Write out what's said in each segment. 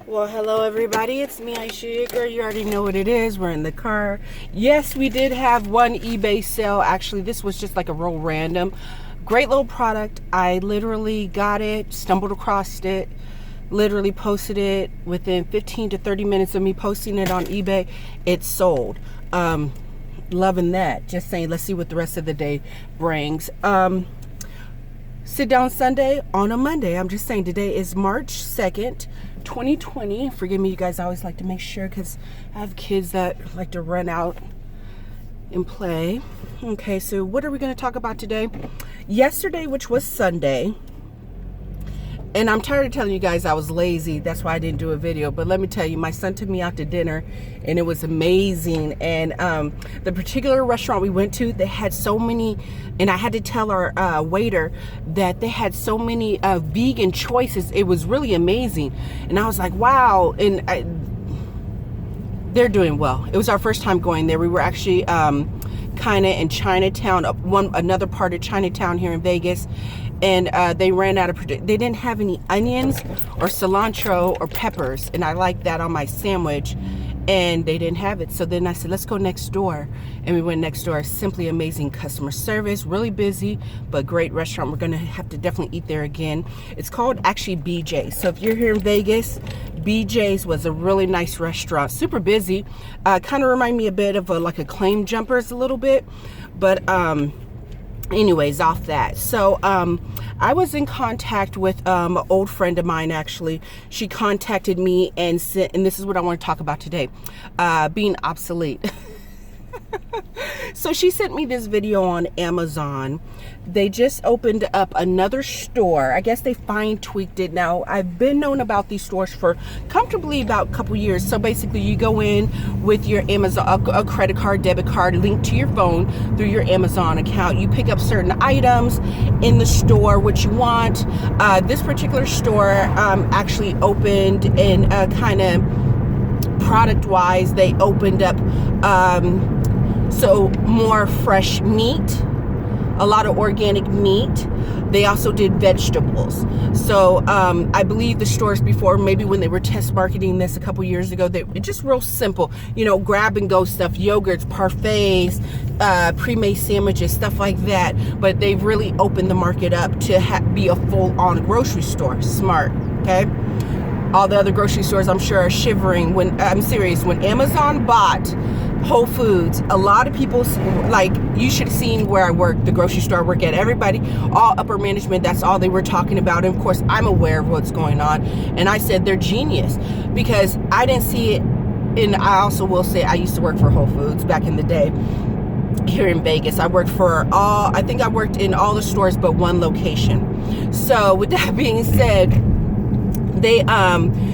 Well, hello everybody, it's me, Aisha. You already know what it is. We're in the car. Yes, we did have one eBay sale. Actually, this was just like a real random. Great little product. I literally got it, stumbled across it, literally posted it within 15 to 30 minutes of me posting it on eBay. It sold. Loving that. Just saying, let's see what the rest of the day brings. Sit down Sunday on a Monday. I'm just saying today is March 2nd, 2020. Forgive me, you guys. I always like to make sure because I have kids that like to run out and play. Okay, so what are we going to talk about today? Yesterday, which was Sunday, and I'm tired of telling you guys I was lazy. That's why I didn't do a video. But let me tell you, my son took me out to dinner and it was amazing. And the particular restaurant we went to, they had so many, and I had to tell our waiter that they had so many vegan choices. It was really amazing. And I was like, wow. And they're doing well. It was our first time going there. We were actually kind of in Chinatown, another part of Chinatown here in Vegas. And they ran out of, they didn't have any onions or cilantro or peppers. And I like that on my sandwich. And they didn't have it. So then I said, let's go next door. And we went next door. Simply amazing customer service, really busy, but great restaurant. We're going to have to definitely eat there again. It's called actually BJ's. So if you're here in Vegas, BJ's was a really nice restaurant. Super busy. Kind of remind me a bit of like a Claim Jumpers a little bit. But anyways, off that. So I was in contact with an old friend of mine. Actually, she contacted me and said, and this is what I want to talk about today, being obsolete. So she sent me this video on Amazon. They just opened up another store. I guess they fine tweaked it. Now, I've been known about these stores for comfortably about a couple years. So basically you go in with your Amazon, a credit card, debit card linked to your phone through your Amazon account. You pick up certain items in the store, what you want. This particular store actually opened in kind of product wise, they opened up so more fresh meat, a lot of organic meat. They also did vegetables. So I believe the stores before, maybe when they were test marketing this a couple years ago, they just real simple, you know, grab and go stuff, yogurts, parfaits, pre-made sandwiches, stuff like that. But they've really opened the market up to be a full-on grocery store. Smart, okay? All the other grocery stores, I'm sure, are shivering. When I'm serious, when Amazon bought Whole Foods, a lot of people, like, you should have seen where I work, the grocery store I work at. Everybody, all upper management, that's all they were talking about. And of course, I'm aware of what's going on. And I said they're genius because I didn't see it. And I also will say I used to work for Whole Foods back in the day here in Vegas. I worked for I think I worked in all the stores but one location. So with that being said, they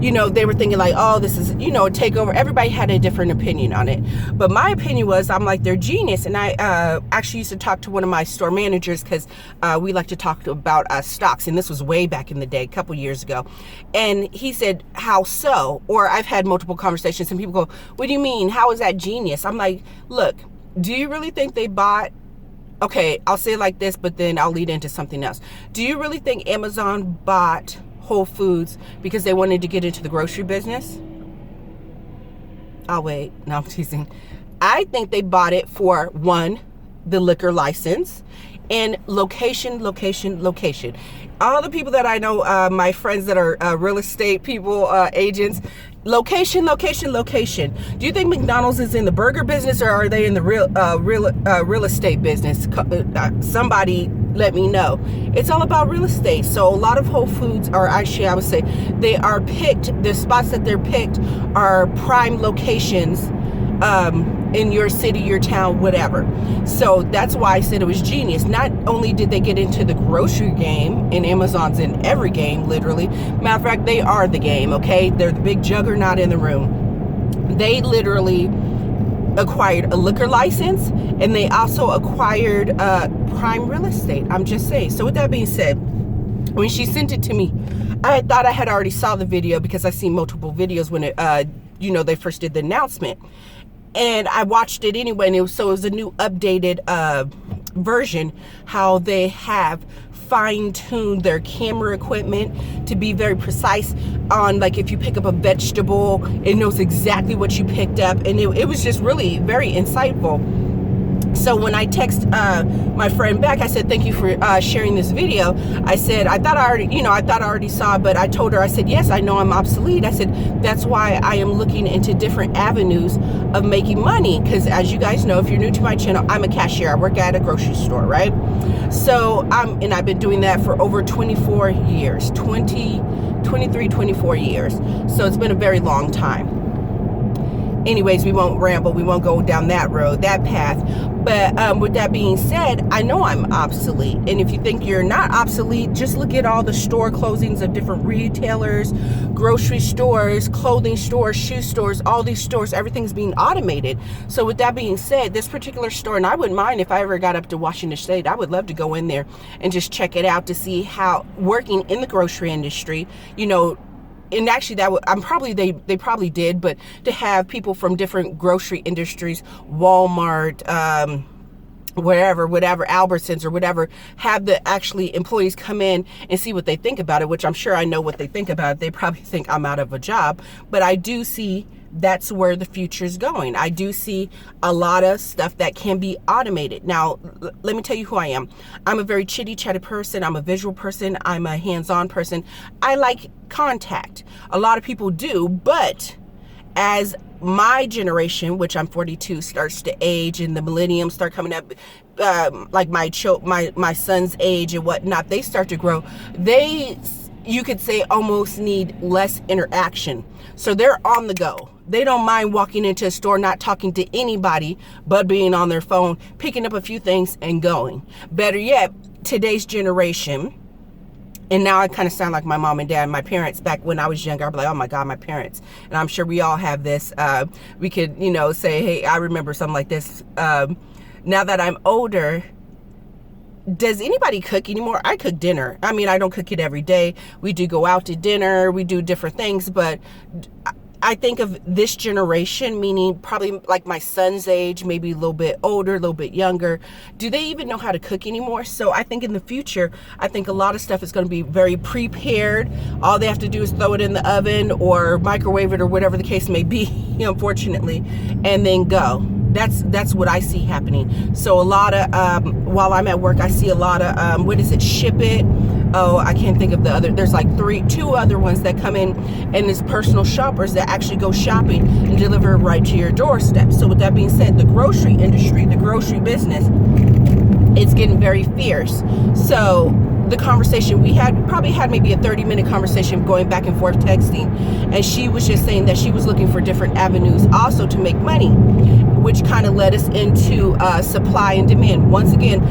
you know, they were thinking like, oh, this is, you know, a takeover. Everybody had a different opinion on it, but my opinion was, I'm like, they're genius. And I actually used to talk to one of my store managers because we like to talk about stocks, and this was way back in the day, a couple years ago. And he said, how so? Or I've had multiple conversations and people go, what do you mean, how is that genius? I'm like, look, do you really think they bought, okay, I'll say it like this, but then I'll lead into something else. Do you really think Amazon bought Whole Foods because they wanted to get into the grocery business? I'll wait. No, I'm teasing. I think they bought it for, one, the liquor license, and location. All the people that I know, my friends that are real estate people, agents, location. Do you think McDonald's is in the burger business, or are they in the real estate business? Somebody let me know. It's all about real estate. So a lot of Whole Foods are actually, I would say, they are picked, the spots that they're picked are prime locations in your city, your town, whatever. So that's why I said it was genius. Not only did they get into the grocery game, and Amazon's in every game, literally. Matter of fact, they are the game, okay? They're the big juggernaut in the room. They literally acquired a liquor license, and they also acquired prime real estate. I'm just saying. So with that being said, when she sent it to me, I thought I had already saw the video because I seen multiple videos when it, you know, they first did the announcement. And I watched it anyway, and it was a new updated version, how they have fine-tuned their camera equipment to be very precise on, like, if you pick up a vegetable, it knows exactly what you picked up, and it was just really very insightful. So when I text my friend back, I said, thank you for sharing this video. I said, I thought I already saw it, but I told her, I said, yes, I know I'm obsolete. I said, that's why I am looking into different avenues of making money. Because as you guys know, if you're new to my channel, I'm a cashier. I work at a grocery store, right? So and I've been doing that for over 24 years, 24 years. So it's been a very long time. Anyways, we won't ramble. We won't go down that road, that path. But with that being said, I know I'm obsolete. And if you think you're not obsolete, just look at all the store closings of different retailers, grocery stores, clothing stores, shoe stores, all these stores, everything's being automated. So with that being said, this particular store, and I wouldn't mind if I ever got up to Washington State, I would love to go in there and just check it out to see how working in the grocery industry, you know, and actually that would, they probably did, but to have people from different grocery industries, Walmart, whatever, Albertsons or whatever, have the actually employees come in and see what they think about it, which I'm sure I know what they think about it. They probably think I'm out of a job, but I do see that's where the future is going. I do see a lot of stuff that can be automated. Now, let me tell you who I am. I'm a very chitty-chatty person. I'm a visual person. I'm a hands-on person. I like contact. A lot of people do, but as my generation, which I'm 42, starts to age and the millenniums start coming up, like my son's age and whatnot, they start to grow. You could say, almost need less interaction. So they're on the go. They don't mind walking into a store, not talking to anybody, but being on their phone, picking up a few things and going. Better yet, today's generation, and now I kind of sound like my mom and dad, my parents. Back when I was younger, I'd be like, oh my God, my parents. And I'm sure we all have this. We could, say, hey, I remember something like this. Now that I'm older, does anybody cook anymore? I cook dinner. I mean, I don't cook it every day. We do go out to dinner. We do different things. But I think of this generation, meaning probably like my son's age, maybe a little bit older, a little bit younger. Do they even know how to cook anymore? So I think in the future, I think a lot of stuff is going to be very prepared. All they have to do is throw it in the oven or microwave it or whatever the case may be, unfortunately, and then go. That's what I see happening. So a lot of, while I'm at work, I see a lot of, Ship It. Oh, I can't think of the other. There's like two other ones that come in, and it's personal shoppers that actually go shopping and deliver right to your doorstep. So with that being said, the grocery industry, the grocery business, it's getting very fierce. So the conversation we probably had maybe a 30-minute conversation going back and forth texting, and she was just saying that she was looking for different avenues also to make money, which kind of led us into supply and demand. Once again,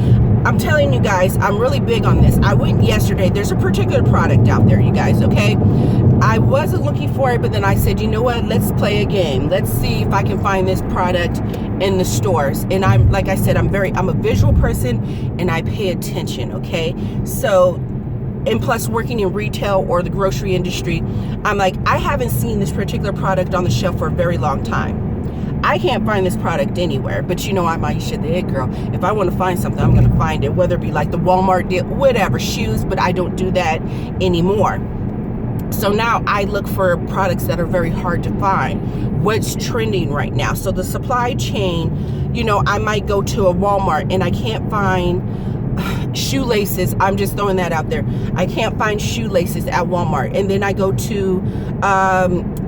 I'm telling you guys, I'm really big on this. I went yesterday. There's a particular product out there, you guys, okay? I wasn't looking for it, but then I said, you know what? Let's play a game. Let's see if I can find this product in the stores. And like I said, I'm a visual person and I pay attention, okay? So, and plus working in retail or the grocery industry, I'm like, I haven't seen this particular product on the shelf for a very long time. I can't find this product anywhere, but I'm Aisha, the it girl. If I want to find something, I'm going to find it, whether it be like the Walmart deal, whatever, shoes, but I don't do that anymore. So now I look for products that are very hard to find. What's trending right now? So the supply chain, I might go to a Walmart and I can't find shoelaces. I'm just throwing that out there. I can't find shoelaces at Walmart. And then I go to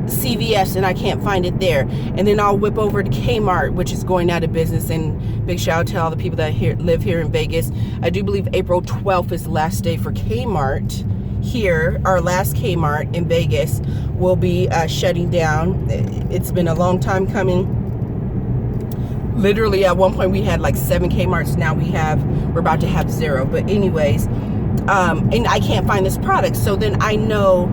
CVS and I can't find it there. And then I'll whip over to Kmart, which is going out of business. And big shout out to all the people that live here in Vegas. I do believe April 12th is the last day for Kmart here. Our last Kmart in Vegas will be shutting down. It's been a long time coming. Literally at one point we had like 7 Kmarts. Now we're about to have 0. But anyways, and I can't find this product. So then I know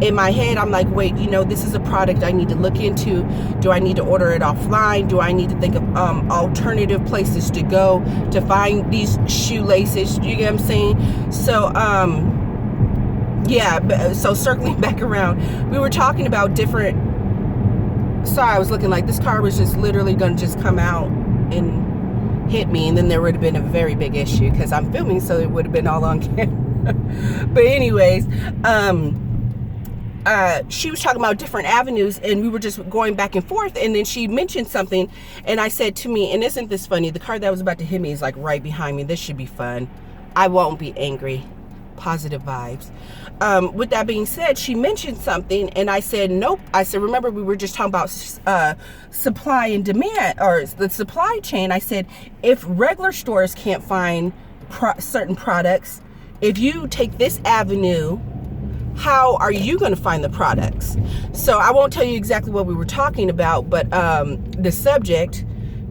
in my head, I'm like, wait, this is a product I need to look into. Do I need to order it offline? Do I need to think of alternative places to go to find these shoelaces? You get what I'm saying? So, yeah, so circling back around, we were talking about different. Sorry, I was looking like this car was just literally gonna just come out and hit me, and then there would have been a very big issue because I'm filming, so it would have been all on camera. But anyways, she was talking about different avenues, and we were just going back and forth, and then she mentioned something, and I said to me, and isn't this funny, the car that was about to hit me is like right behind me. This should be fun. I won't be angry. Positive vibes. With that being said, she mentioned something, and I said nope. I said, remember, we were just talking about supply and demand, or the supply chain. I said, if regular stores can't find certain products, if you take this avenue, how are you going to find the products? So I won't tell you exactly what we were talking about, but the subject,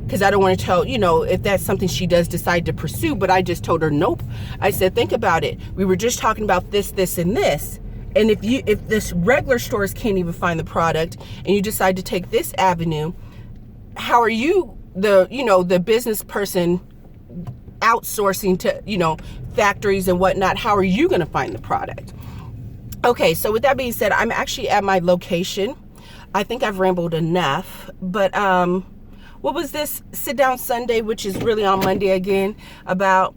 because I don't want to tell, you know, if that's something she does decide to pursue. But I just told her nope. I said, think about it. We were just talking about this, this, and this. And if this regular stores can't even find the product, and you decide to take this avenue, how are you, the business person outsourcing to, factories and whatnot, how are you going to find the product? Okay, so with that being said, I'm actually at my location. I think I've rambled enough, but what was this Sit Down Sunday, which is really on Monday again, about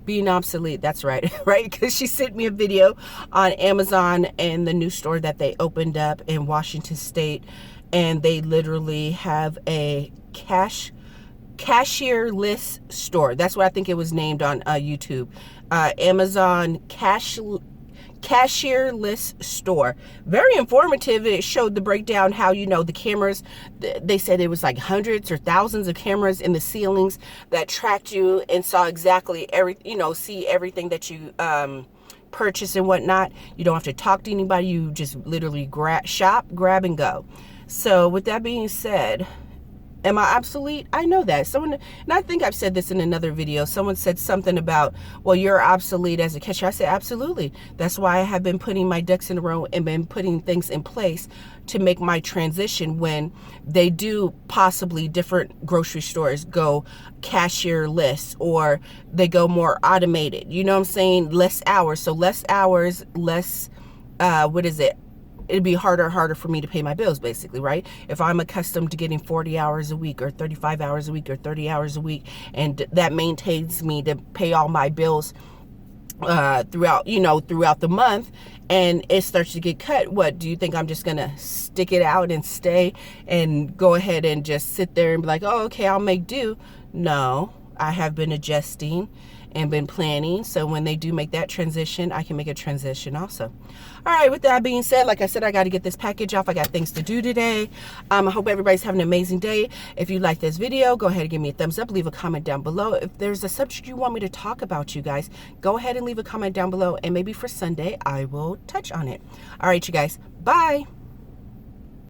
being obsolete. That's right, right? Because she sent me a video on Amazon and the new store that they opened up in Washington State, and they literally have a Cashierless store. That's what I think it was named on YouTube. Amazon Cashierless store. Very informative. It showed the breakdown, how, the cameras, they said it was like hundreds or thousands of cameras in the ceilings that tracked you and saw exactly see everything that you purchase and whatnot. You don't have to talk to anybody. You just literally shop, grab, and go. So with that being said, am I obsolete? I know that. And I think I've said this in another video. Someone said something about, well, you're obsolete as a cashier. I said, absolutely. That's why I have been putting my ducks in a row and been putting things in place to make my transition when they do possibly different grocery stores go cashierless, or they go more automated. You know what I'm saying? Less hours. So less hours, less, it'd be harder and harder for me to pay my bills, basically, right? If I'm accustomed to getting 40 hours a week or 35 hours a week or 30 hours a week, and that maintains me to pay all my bills throughout the month, and it starts to get cut, what do you think? I'm just gonna stick it out and stay and go ahead and just sit there and be like, oh, okay, I'll make do? No, I have been adjusting and been planning, so when they do make that transition, I can make a transition also. All right, with that being said, like I said, I got to get this package off. I got things to do today. I hope everybody's having an amazing day. If you like this video, go ahead and give me a thumbs up. Leave a comment down below. If there's a subject you want me to talk about, you guys, go ahead and leave a comment down below, and maybe for Sunday, I will touch on it. All right, you guys, bye.